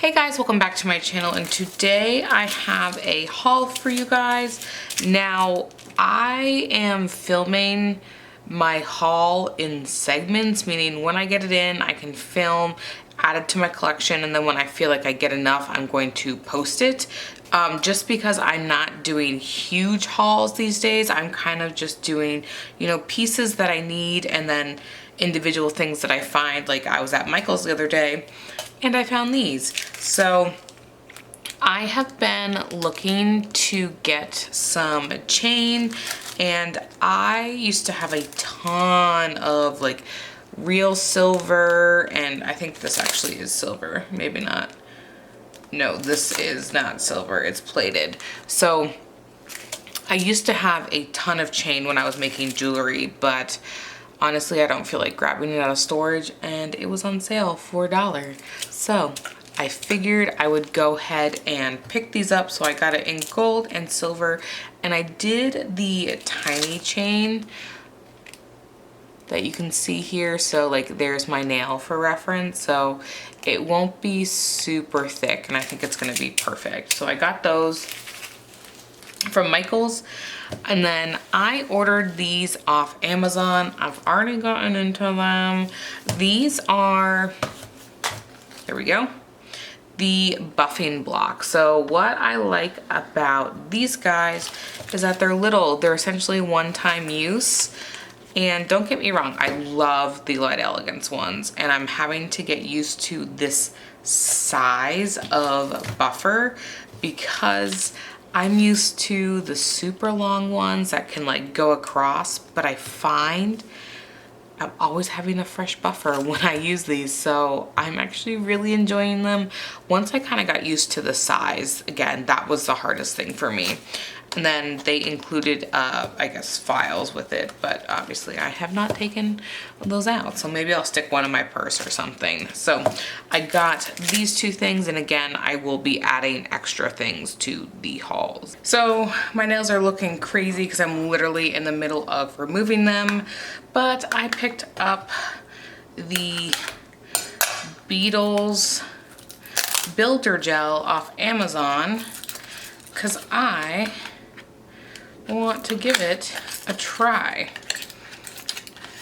Hey guys, welcome back to my channel, and today I have a haul for you guys. Now, I am filming my haul in segments, meaning when I get it in, I can film, add it to my collection, and then when I feel like I get enough, I'm going to post it. Just because I'm not doing huge hauls these days, I'm kind of just doing, you know, pieces that I need and then individual things that I find. Like I was at Michael's the other day and I found these. So I have been looking to get some chain, and I used to have a ton of like real silver, and I think this actually is silver, maybe not. No, this is not silver, it's plated. So I used to have a ton of chain when I was making jewelry, but honestly, I don't feel like grabbing it out of storage, and it was on sale for $1. So I figured I would go ahead and pick these up. So I got it in gold and silver, and I did the tiny chain that you can see here. So like there's my nail for reference. So it won't be super thick, and I think it's gonna be perfect. So I got those from Michael's, and then I ordered these off Amazon. I've already gotten into them. These are, there we go, the buffing block. So what I like about these guys is that they're little, they're essentially one-time use. And don't get me wrong, I love the Light Elegance ones, and I'm having to get used to this size of buffer because I'm used to the super long ones that can like go across, but I find I'm always having a fresh buffer when I use these, so I'm actually really enjoying them. Once I kind of got used to the size, again, that was the hardest thing for me. And then they included, I guess, files with it, but obviously I have not taken those out, so maybe I'll stick one in my purse or something. So I got these two things, and again, I will be adding extra things to the hauls. So my nails are looking crazy because I'm literally in the middle of removing them, but I picked up the Beetles Builder Gel off Amazon because I want to give it a try.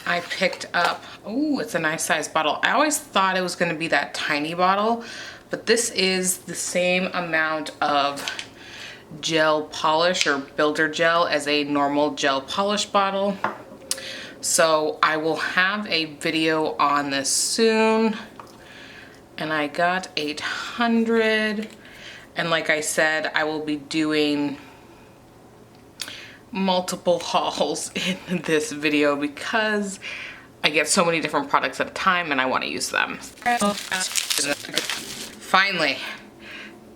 I picked up, oh, it's a nice size bottle. I always thought it was going to be that tiny bottle, but this is the same amount of gel polish or builder gel as a normal gel polish bottle. So I will have a video on this soon. And I got 800, and like I said, I will be doing multiple hauls in this video because I get so many different products at a time and I want to use them. Finally,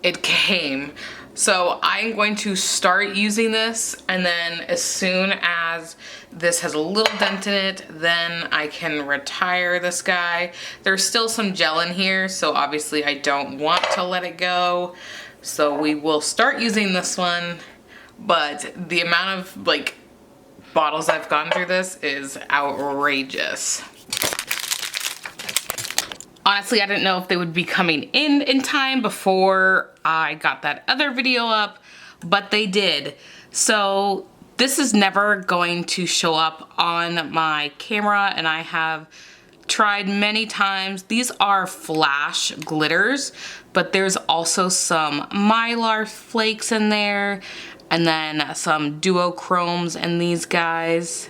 it came. So I'm going to start using this, and then as soon as this has a little dent in it, then I can retire this guy. There's still some gel in here, so obviously I don't want to let it go. So we will start using this one. But the amount of like bottles I've gone through this is outrageous. Honestly, I didn't know if they would be coming in time before I got that other video up, but they did. So this is never going to show up on my camera, and I have tried many times. These are flash glitters, but there's also some mylar flakes in there, and then some duochromes in these guys.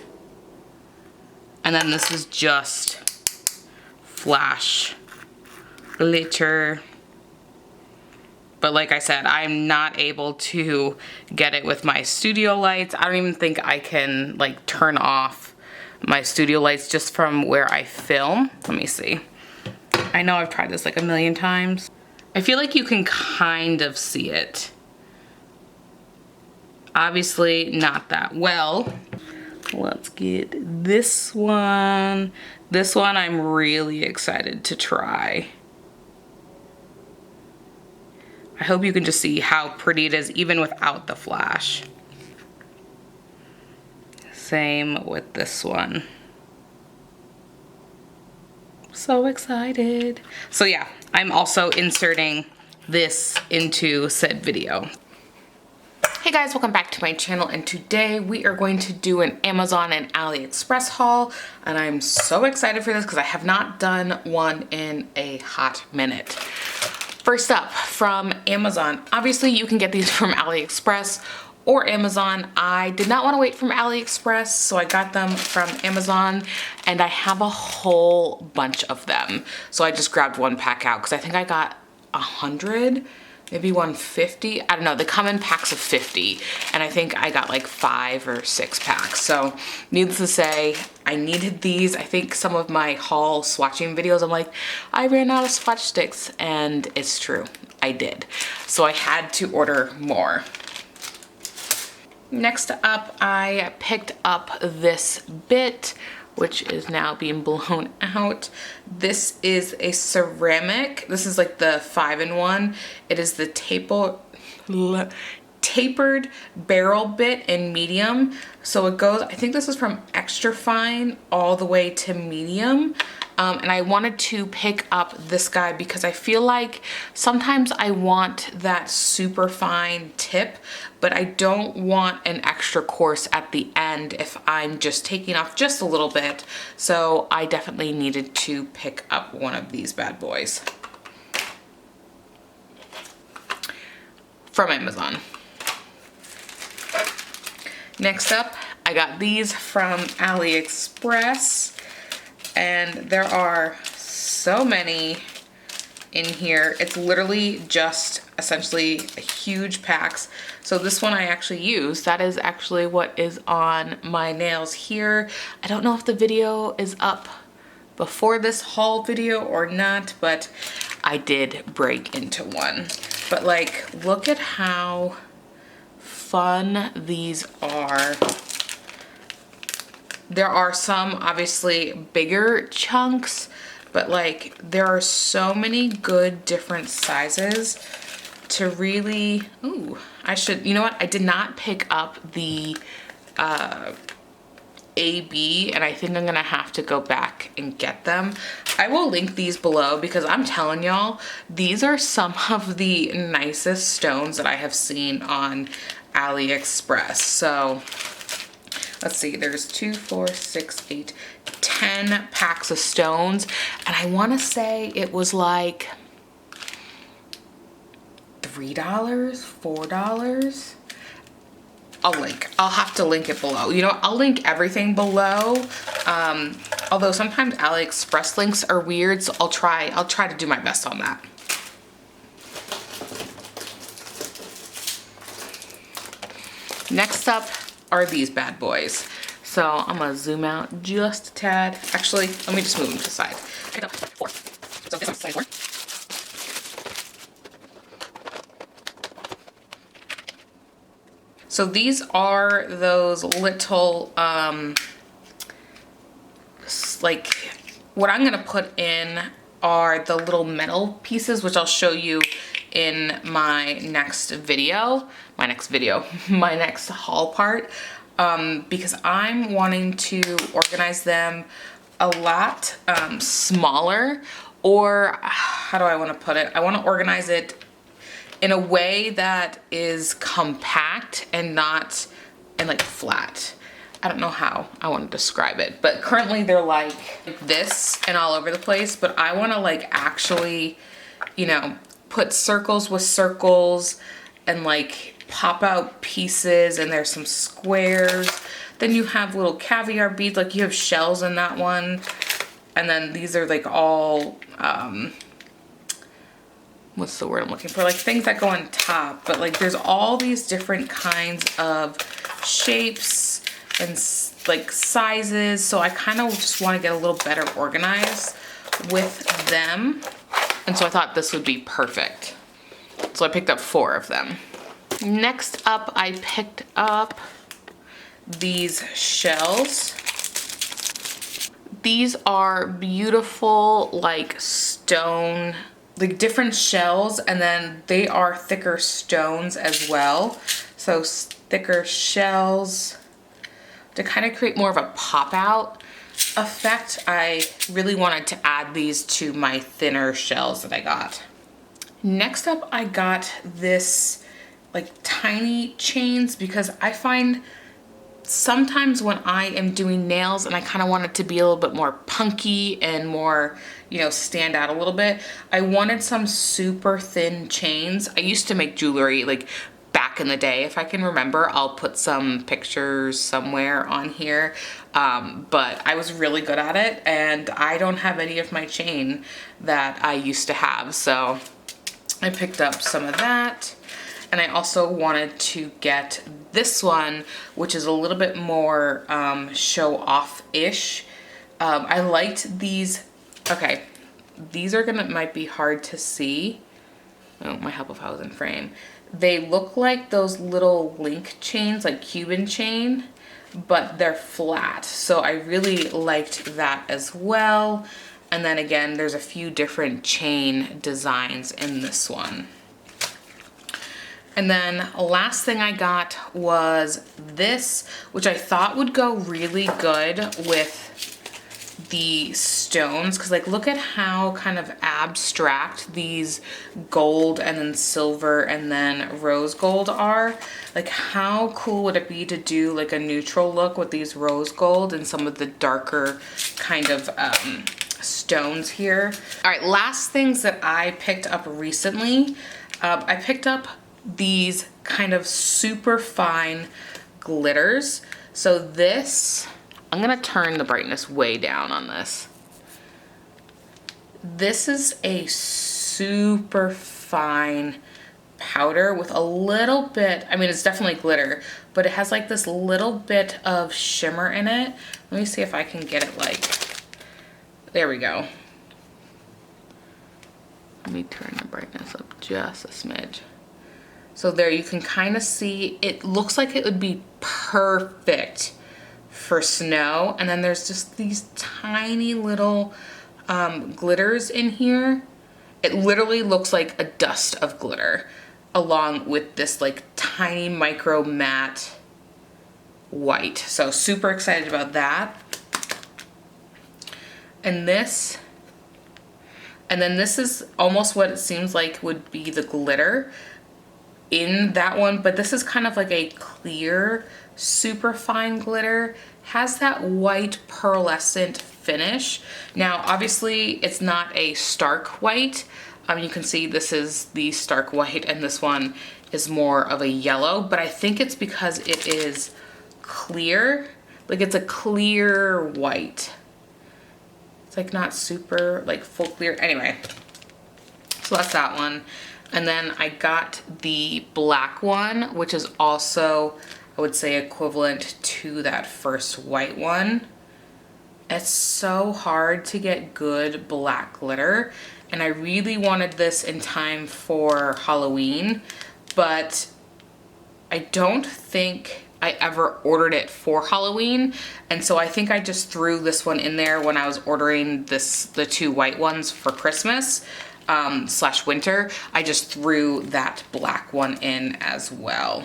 And then this is just flash glitter. But like I said, I'm not able to get it with my studio lights. I don't even think I can like turn off my studio lights just from where I film. Let me see. I know I've tried this like a million times. I feel like you can kind of see it. Obviously not that well. Let's get this one. This one I'm really excited to try. I hope you can just see how pretty it is even without the flash. Same with this one. So excited. So yeah, I'm also inserting this into said video. Hey guys, welcome back to my channel, and today we are going to do an Amazon and AliExpress haul, and I'm so excited for this because I have not done one in a hot minute. First up, from Amazon. Obviously you can get these from AliExpress or Amazon. I did not want to wait from AliExpress, so I got them from Amazon, and I have a whole bunch of them. So I just grabbed one pack out because I think I got 100, maybe 150. I don't know, they come in packs of 50, and I think I got like 5 or 6 packs. So needless to say, I needed these. I think some of my haul swatching videos, I'm like, I ran out of swatch sticks, and it's true, I did. So I had to order more. Next up, I picked up this bit, which is now being blown out. This is a ceramic. This is like the 5-in-1. It is the tapered barrel bit in medium. So it goes, I think this is from extra fine all the way to medium. And I wanted to pick up this guy because I feel like sometimes I want that super fine tip, but I don't want an extra coarse at the end if I'm just taking off just a little bit. So I definitely needed to pick up one of these bad boys from Amazon. Next up, I got these from AliExpress. And there are so many in here. It's literally just essentially a huge packs. So this one I actually use. That is actually what is on my nails here. I don't know if the video is up before this haul video or not, but I did break into one. But like, look at how fun these are. There are some obviously bigger chunks, but like there are so many good different sizes to really, ooh, you know what? I did not pick up the AB, and I think I'm gonna have to go back and get them. I will link these below because I'm telling y'all, these are some of the nicest stones that I have seen on AliExpress. So let's see, there's 2, 4, 6, 8, 10 packs of stones. And I wanna say it was like $3, $4. I'll have to link it below. You know, I'll link everything below. Although sometimes AliExpress links are weird, so I'll try to do my best on that. Next up are these bad boys. So I'm gonna zoom out just a tad. Actually, let me just move them to the side. Pick up 4. So this one's size 4. So these are those little, like, what I'm gonna put in are the little metal pieces, which I'll show you in my next video, my next haul part, because I'm wanting to organize them a lot smaller, or how do I want to put it? I want to organize it in a way that is compact and not like flat. I don't know how I want to describe it, but currently they're like this and all over the place, but I want to like actually, you know, put circles with circles and like pop out pieces, and there's some squares. Then you have little caviar beads, like you have shells in that one. And then these are like all, what's the word I'm looking for? Like things that go on top, but like there's all these different kinds of shapes and like sizes. So I kind of just want to get a little better organized with them. And so I thought this would be perfect. So I picked up 4 of them. Next up, I picked up these shells. These are beautiful, like stone, like different shells, and then they are thicker stones as well. So thicker shells to kind of create more of a pop out effect. I really wanted to add these to my thinner shells that I got. Next up, I got this like tiny chains because I find sometimes when I am doing nails and I kind of want it to be a little bit more punky and more, you know, stand out a little bit, I wanted some super thin chains. I used to make jewelry like back in the day. If I can remember, I'll put some pictures somewhere on here. But I was really good at it and I don't have any of my chain that I used to have. So I picked up some of that. And I also wanted to get this one, which is a little bit more show off-ish. I liked these. Okay, these are might be hard to see. Oh, might help if I was in frame. They look like those little link chains, like Cuban chain, but they're flat. So I really liked that as well. And then again, there's a few different chain designs in this one. And then last thing I got was this, which I thought would go really good with the stones, because like look at how kind of abstract these gold and then silver and then rose gold are. Like how cool would it be to do like a neutral look with these rose gold and some of the darker kind of stones here. All right, last things that I picked up recently, I picked up these kind of super fine glitters. So this, I'm gonna turn the brightness way down on this. This is a super fine powder with a little bit, I mean it's definitely glitter, but it has like this little bit of shimmer in it. Let me see if I can get it like, there we go. Let me turn the brightness up just a smidge. So there you can kind of see, it looks like it would be perfect for snow. And then there's just these tiny little glitters in here. It literally looks like a dust of glitter along with this like tiny micro matte white. So super excited about that. And this, and then this is almost what it seems like would be the glitter in that one, but this is kind of like a clear, super fine glitter. Has that white pearlescent finish. Now, obviously it's not a stark white. You can see this is the stark white and this one is more of a yellow, but I think it's because it is clear. Like it's a clear white. It's like not super like full clear. Anyway, so that's that one. And then I got the black one, which is also, I would say, equivalent to that first white one. It's so hard to get good black glitter. And I really wanted this in time for Halloween, but I don't think I ever ordered it for Halloween. And so I think I just threw this one in there when I was ordering the two white ones for Christmas. / winter, I just threw that black one in as well.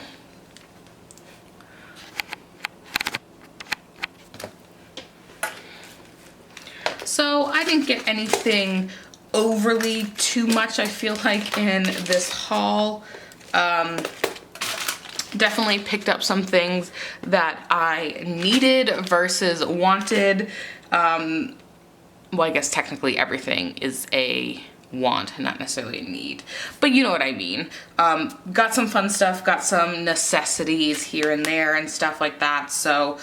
So I didn't get anything overly too much, I feel like, in this haul. Definitely picked up some things that I needed versus wanted. Well, I guess technically everything is a want, not necessarily a need, but you know what I mean. Got some fun stuff, got some necessities here and there and stuff like that. So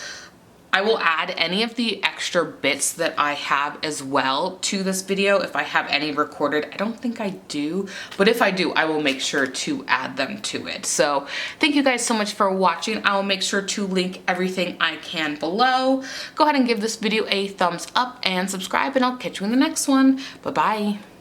I will add any of the extra bits that I have as well to this video if I have any recorded. I don't think I do, but if I do, I will make sure to add them to it. So thank you guys so much for watching. I will make sure to link everything I can below. Go ahead and give this video a thumbs up and subscribe, and I'll catch you in the next one. Bye-bye.